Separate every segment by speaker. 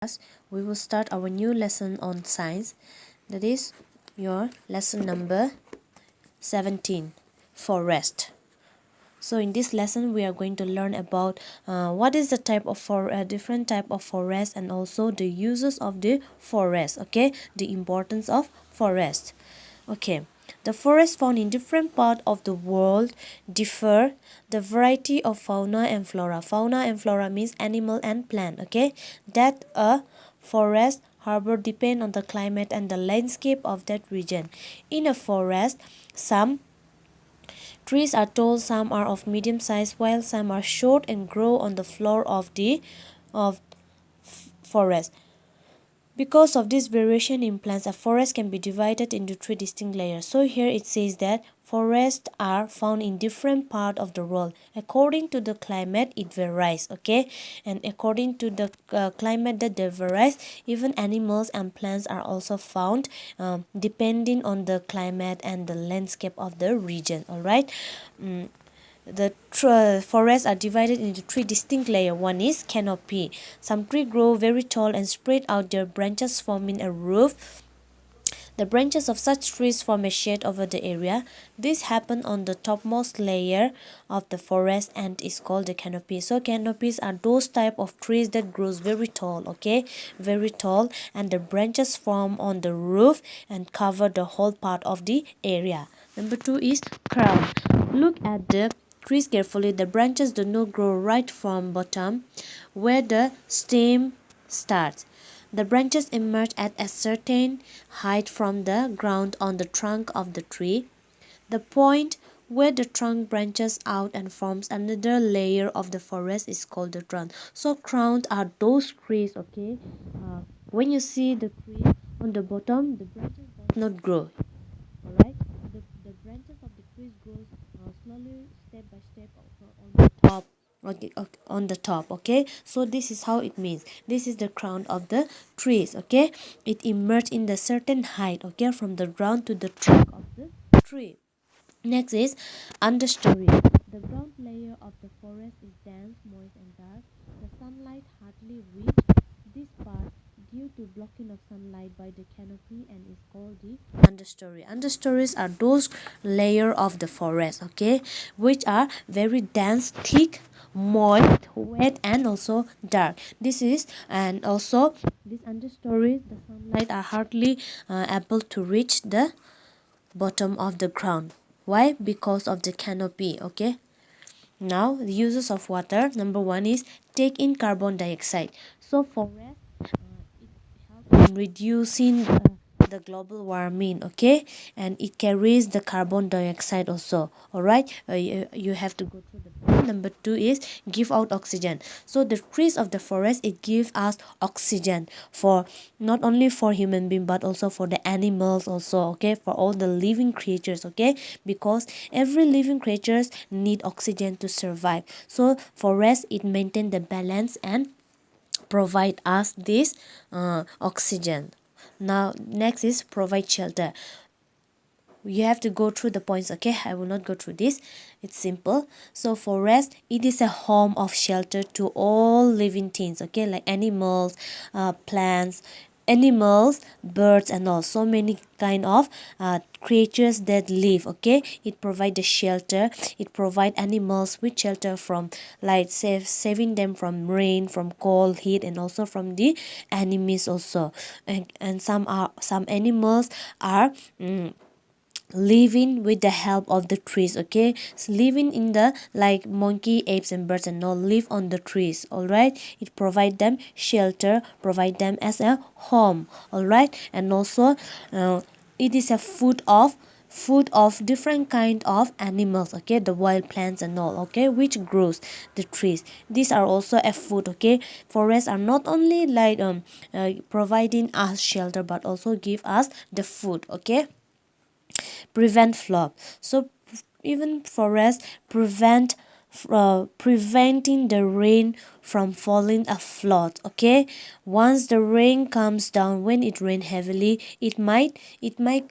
Speaker 1: class, we will start our new lesson on science. That is your lesson number 17, forest. So in this lesson, we are going to learn about what is the type of different type of forest and also the uses of the forest. Okay, the importance of forest. Okay, the forests found in different parts of the world differ the variety of fauna and flora. Fauna and flora means animal and plant. Okay, that a forest harbor depend on the climate and the landscape of that region. In a forest, some trees are tall, some are of medium size, while some are short and grow on the floor of the of forest. Because of this variation in plants, a forest can be divided into three distinct layers. So here it says that forests are found in different parts of the world. According to the climate, it varies, okay? And according to the climate that varies, even animals and plants are also found depending on the climate and the landscape of the region, all right? The forests are divided into three distinct layers. One is canopy. Some trees grow very tall and spread out their branches, forming a roof. The branches of such trees form a shade over the area. This happens on the topmost layer of the forest and is called the canopy. So canopies are those type of trees that grows very tall, okay, very tall, and the branches form on the roof and cover the whole part of the area. Number two is crown. Look at the trees carefully. The branches do not grow right from bottom where the stem starts. The branches emerge at a certain height from the ground on the trunk of the tree. The point where the trunk branches out and forms another layer of the forest is called the crown. So crowns are those trees, okay? When you see the tree on the bottom, the branches does not grow. Alright, the branches of the trees grows slowly, step by step, on the top. Okay, on the top. Okay, so this is how it means. This is the crown of the trees. Okay, it emerged in the certain height. Okay, from the ground to the trunk of the tree. Next is understory. The ground layer of the forest is dense, moist, and dark. The sunlight hardly reaches this part due to blocking of sunlight by the canopy and is called the understory. Understories are those layer of the forest, okay, which are very dense, thick, moist, wet, and also dark. This is and also these understories, the sunlight are hardly able to reach the bottom of the ground. Why? Because of the canopy. Okay, now the uses of water. Number one is take in carbon dioxide. So forest it helps in reducing the global warming, okay, and it carries the carbon dioxide also. All right, you have to go through the point. Number two is give out oxygen. So the trees of the forest, it gives us oxygen for not only for human being but also for the animals also, okay, for all the living creatures, okay, because every living creatures need oxygen to survive. So forest, it maintain the balance and provide us this oxygen. Now next is provide shelter. You have to go through the points, okay, I will not go through this, it's simple. So forest, it is a home of shelter to all living things, okay, like animals, plants, animals, birds, and all so many kind of creatures that live, okay. It provide the shelter, it provide animals with shelter from like saving them from rain, from cold, heat, and also from the enemies also. And some animals are living with the help of the trees, okay, so living in the like monkey, apes, and birds and all live on the trees. All right, it provide them shelter, provide them as a home. All right, and also it is a food of different kind of animals, okay, the wild plants and all, okay, which grows the trees. These are also a food, okay. Forests are not only like providing us shelter but also give us the food, okay. Prevent flood. So even forests preventing the rain from falling a flood, okay. Once the rain comes down, when it rain heavily, it might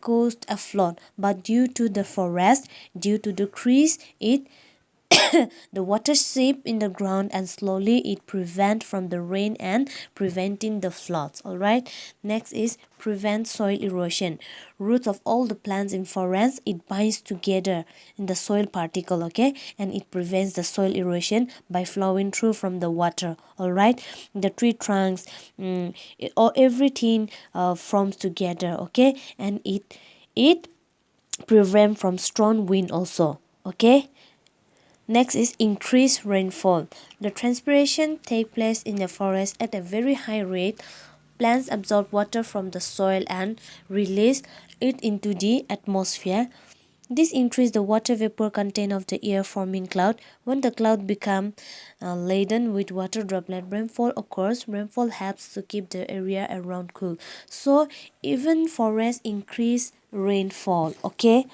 Speaker 1: cause a flood, but due to the forest, due to the trees, The water seep in the ground and slowly it prevent from the rain and preventing the floods. All right. Next is prevent soil erosion. Roots of all the plants in forest, it binds together in the soil particle, okay, and it prevents the soil erosion by flowing through from the water. All right. The tree trunks, or everything forms together, okay, and it prevent from strong wind also, okay. Next is increased rainfall. The transpiration takes place in the forest at a very high rate. Plants absorb water from the soil and release it into the atmosphere. This increases the water vapor content of the air, forming cloud. When the cloud become laden with water droplet, rainfall occurs. Rainfall helps to keep the area around cool. So even forests increase rainfall, okay.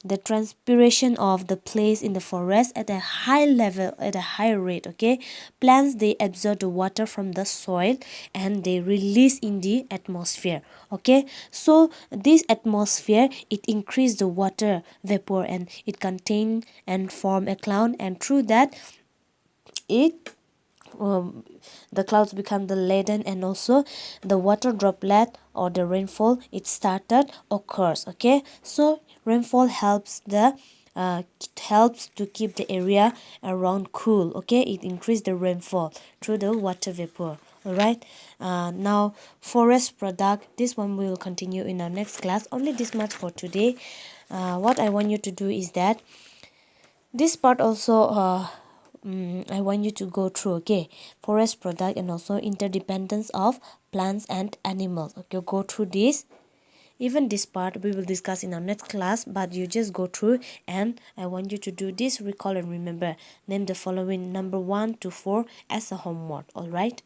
Speaker 1: The transpiration of the place in the forest at a high level, at a high rate, okay. Plants, they absorb the water from the soil and they release in the atmosphere, okay. So this atmosphere, it increase the water vapor and it contain and form a cloud, and through that it the clouds become the laden, and also the water droplet or the rainfall it started occurs, okay. So rainfall helps the it helps to keep the area around cool, okay. It increase the rainfall through the water vapor. All right. Now forest product, this one we will continue in our next class. Only this much for today. What I want you to do is that this part also I want you to go through, okay. Forest product and also interdependence of plants and animals, okay. Go through this. Even this part we will discuss in our next class, but you just go through, and I want you to do this, recall and remember. Name the following number 1 to 4 as a homework. All right.